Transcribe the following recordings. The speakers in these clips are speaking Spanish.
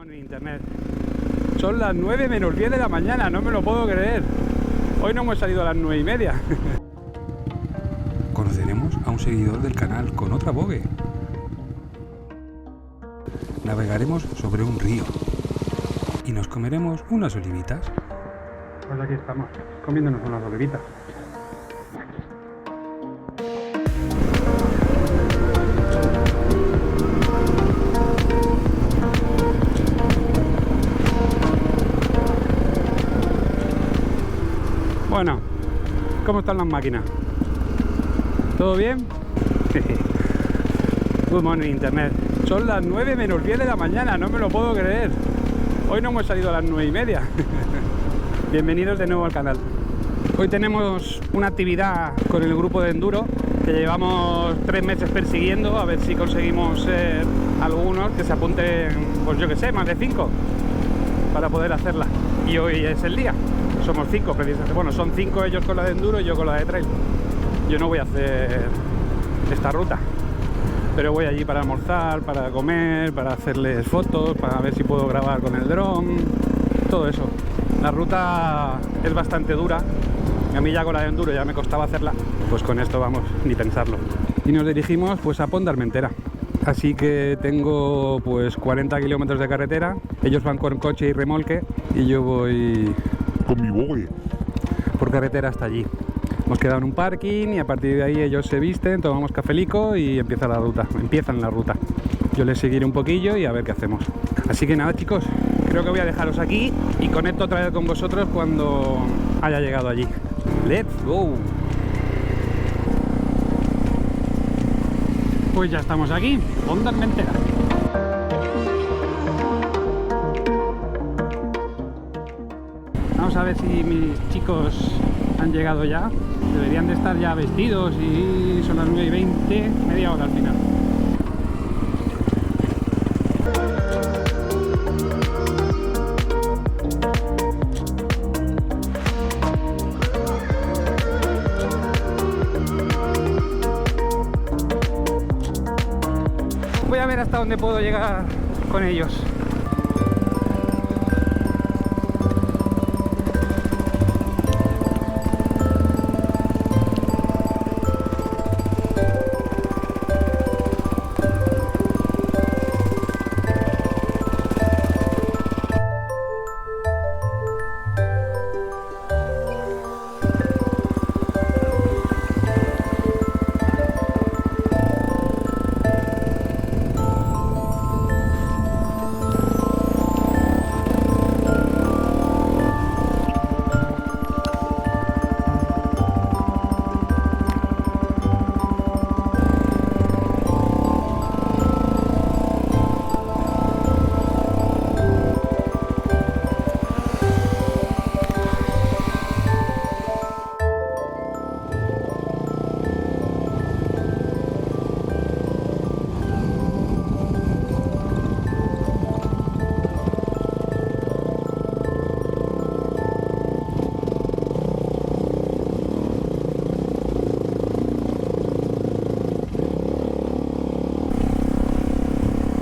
En internet. Son las 9 menos 10 de la mañana, no me lo puedo creer. Hoy no hemos salido a las 9:30. Conoceremos a un seguidor del canal con otra Vogue. Navegaremos sobre un río y nos comeremos unas olivitas. Pues aquí estamos, comiéndonos unas olivitas. Bueno, ¿cómo están las máquinas? ¿Todo bien? Good morning internet. Son las 9 menos 10 de la mañana, no me lo puedo creer. Hoy no hemos salido a las 9:30. Bienvenidos de nuevo al canal. Hoy tenemos una actividad con el grupo de enduro que llevamos 3 meses persiguiendo, a ver si conseguimos ser algunos que se apunten, pues yo que sé, más de 5 para poder hacerla. Y hoy es el día. Somos 5 precisamente. Bueno, son 5 ellos con la de enduro y yo con la de trail. Yo no voy a hacer esta ruta, pero voy allí para almorzar, para comer, para hacerles fotos, para ver si puedo grabar con el dron, todo eso. La ruta es bastante dura. A mí ya con la de enduro ya me costaba hacerla, pues con esto vamos, ni pensarlo. Y nos dirigimos pues a Pont d'Armentera. Así que tengo pues 40 kilómetros de carretera. Ellos van con coche y remolque y yo voy con mi Vogue por carretera hasta allí. Hemos quedado en un parking y a partir de ahí ellos se visten, tomamos cafelico y empiezan la ruta. Yo les seguiré un poquillo y a ver qué hacemos. Así que nada, chicos, creo que voy a dejaros aquí y conecto otra vez con vosotros cuando haya llegado allí. ¡Let's go! Pues ya estamos aquí, Pont d'Armentera. Vamos a ver si mis chicos han llegado ya. Deberían de estar ya vestidos y son las 9:20, media hora al final. Voy a ver hasta dónde puedo llegar con ellos.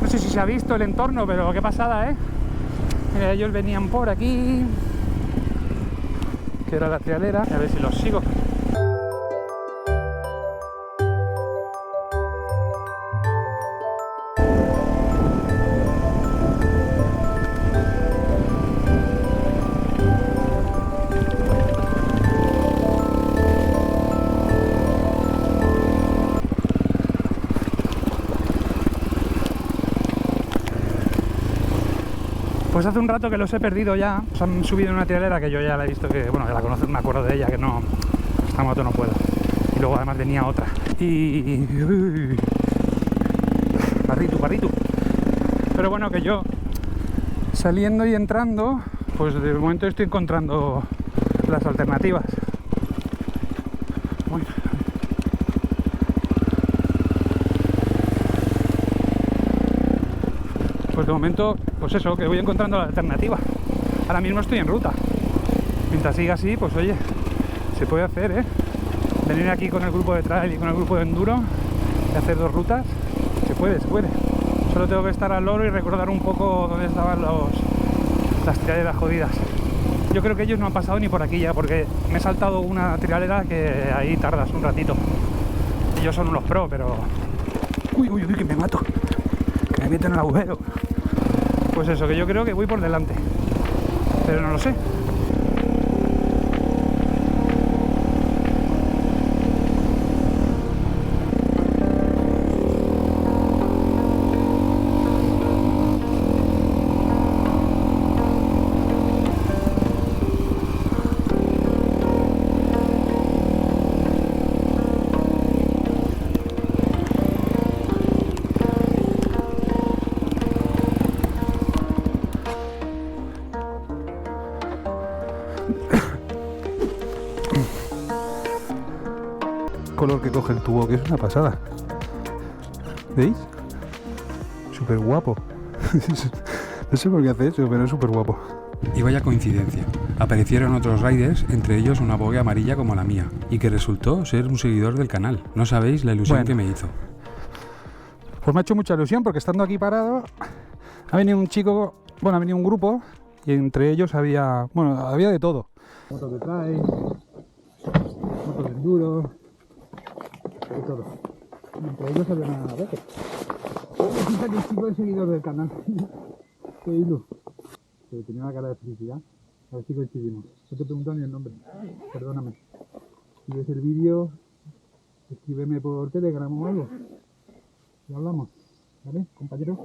No sé si se ha visto el entorno, pero qué pasada, ¿eh? Mira, ellos venían por aquí, que era la trialera, a ver si los sigo. Pues hace un rato que los he perdido ya. Se han subido en una trialera que yo ya la he visto, que bueno, ya la conozco, me acuerdo de ella, que no, esta moto no puedo. Y luego además venía otra. Y... Barritu. Pero bueno, que yo saliendo y entrando, pues de momento estoy encontrando las alternativas. Uy. Pues de momento, pues eso, que voy encontrando la alternativa. Ahora mismo estoy en ruta. Mientras siga así, pues oye, se puede hacer, ¿eh? Venir aquí con el grupo de trail y con el grupo de enduro y hacer 2 rutas, se puede. Solo tengo que estar al loro y recordar un poco dónde estaban las tiraderas jodidas. Yo creo que ellos no han pasado ni por aquí ya, porque me he saltado una tiradera que ahí tardas un ratito. Ellos son unos pro, pero... Uy, que me mato. Que me meto en el agujero. Pues eso, que yo creo que voy por delante. Pero no lo sé. Color que coge el tubo, que es una pasada. ¿Veis? Súper guapo. No sé por qué hace eso, pero es súper guapo. Y vaya coincidencia, aparecieron otros riders, entre ellos una bogue amarilla como la mía, y que resultó ser un seguidor del canal. No sabéis la ilusión que me hizo. Pues me ha hecho mucha ilusión porque estando aquí parado ha venido un chico, bueno, ha venido un grupo y entre ellos había de todo. Motos de trail, motos de enduro, de todo. Y entre ellos había una vez. Resulta que el chico es seguidor del canal. Qué ilu. Pero tenía una cara de felicidad. A ver si coincidimos. No te he preguntado ni el nombre. Perdóname. Si ves el vídeo, escríbeme por Telegram o algo. Y hablamos. ¿Vale, compañero?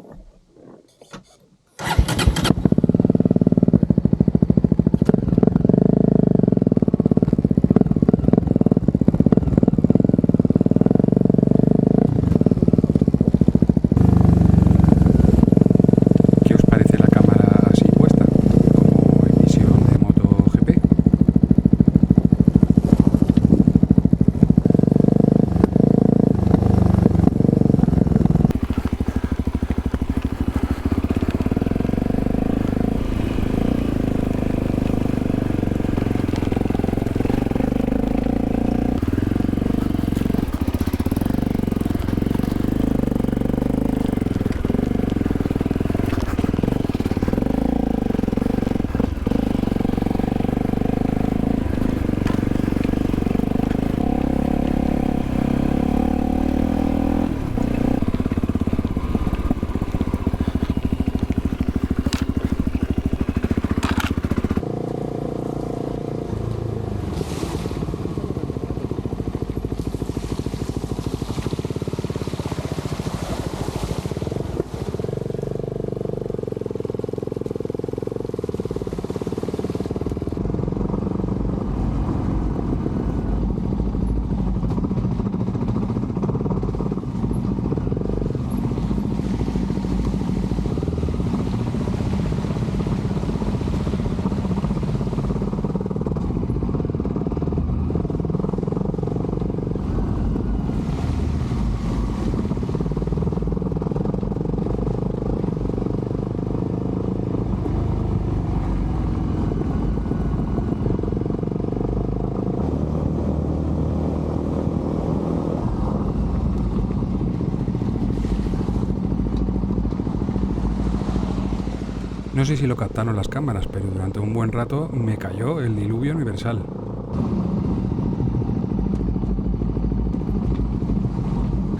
No sé si lo captaron las cámaras, pero durante un buen rato me cayó el diluvio universal.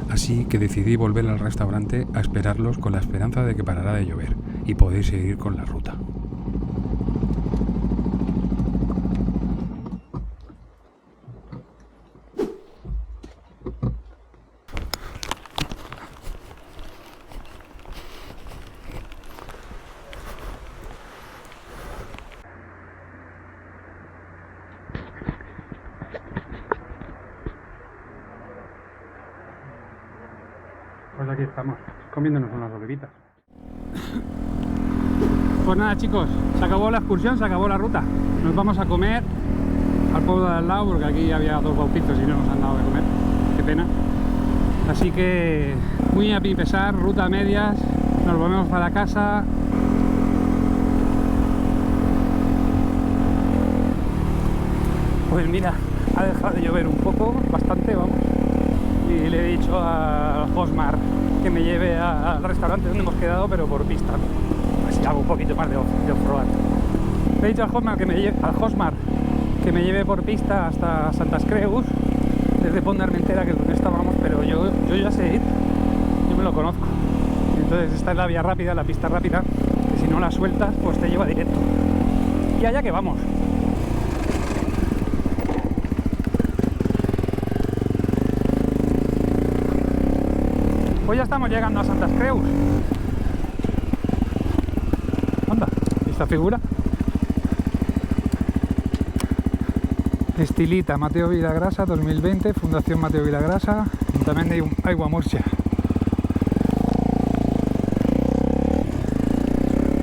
Así que decidí volver al restaurante a esperarlos con la esperanza de que parara de llover y poder seguir con la ruta. Pues aquí estamos, comiéndonos unas olivitas. Pues nada, chicos, se acabó la excursión, se acabó la ruta. Nos vamos a comer al pueblo de al lado, porque aquí había 2 bautitos y no nos han dado de comer. Qué pena. Así que, muy a mi pesar, ruta a medias, nos volvemos para casa. Pues mira, ha dejado de llover un poco, bastante, vamos. Y y le he dicho a Josmar que me lleve al restaurante donde hemos quedado, pero por pista, así hago un poquito más de off-road. Le he dicho a Josmar que me lleve por pista hasta Santas Creus, desde Pont d'Armentera, que es donde estábamos, pero yo ya sé ir, yo me lo conozco. Entonces esta es la vía rápida, la pista rápida, que si no la sueltas pues te lleva directo. Y allá que vamos. Pues ya estamos llegando a Santas Creus. Anda, esta figura. Estilita Mateo Vilagrasa 2020, Fundación Mateo Vilagrasa, Ayuntamiento de Aigua Murcia.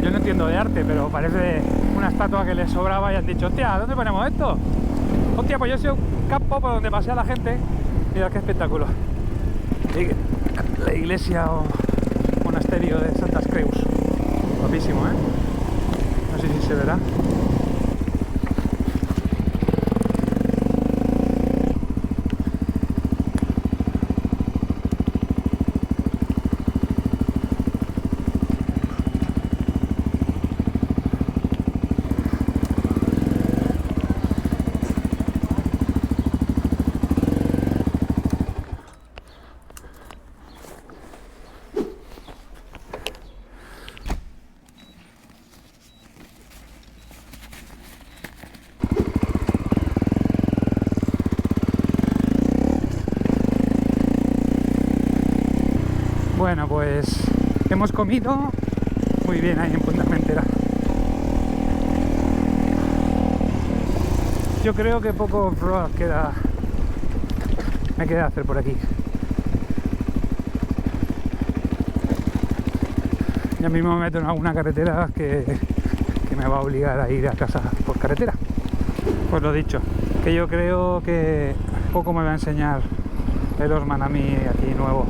Yo no entiendo de arte, pero parece una estatua que les sobraba y han dicho, hostia, ¿dónde ponemos esto? Hostia, pues yo soy un campo por donde pasea la gente. Mira qué espectáculo. La iglesia o monasterio de Santas Creus. Guapísimo, ¿eh? No sé si se verá. Bueno, pues hemos comido muy bien ahí en Pont d'Armentera. Yo creo que poco off-road me queda hacer por aquí. Ya mismo me meto en alguna carretera que me va a obligar a ir a casa por carretera. Pues lo dicho, que yo creo que poco me va a enseñar el Osman a mí aquí nuevo.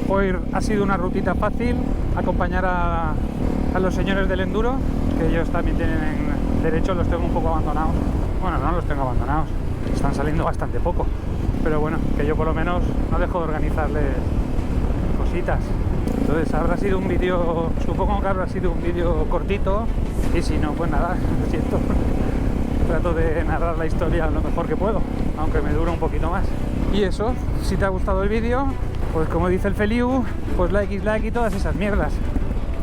Hoy ha sido una rutita fácil, acompañar a los señores del enduro, que ellos también tienen derecho, los tengo un poco abandonados. Bueno, no los tengo abandonados, están saliendo bastante poco, pero bueno, que yo por lo menos no dejo de organizarles cositas. Entonces habrá sido un vídeo, supongo que habrá sido un vídeo cortito, y si no, pues nada, lo siento. Trato de narrar la historia lo mejor que puedo, aunque me dura un poquito más. Y eso, si te ha gustado el vídeo, pues como dice el Feliu, pues like y todas esas mierdas.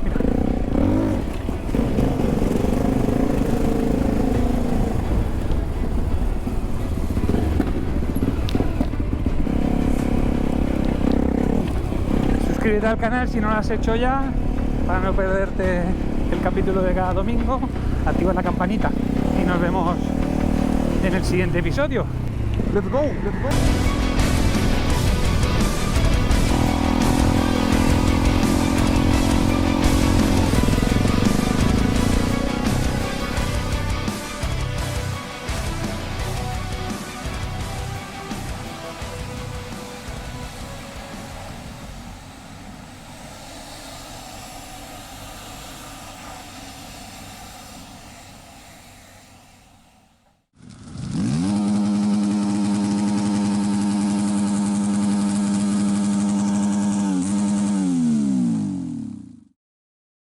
Mira. Suscríbete al canal si no lo has hecho ya, para no perderte el capítulo de cada domingo. Activa la campanita y nos vemos en el siguiente episodio. Let's go, let's go.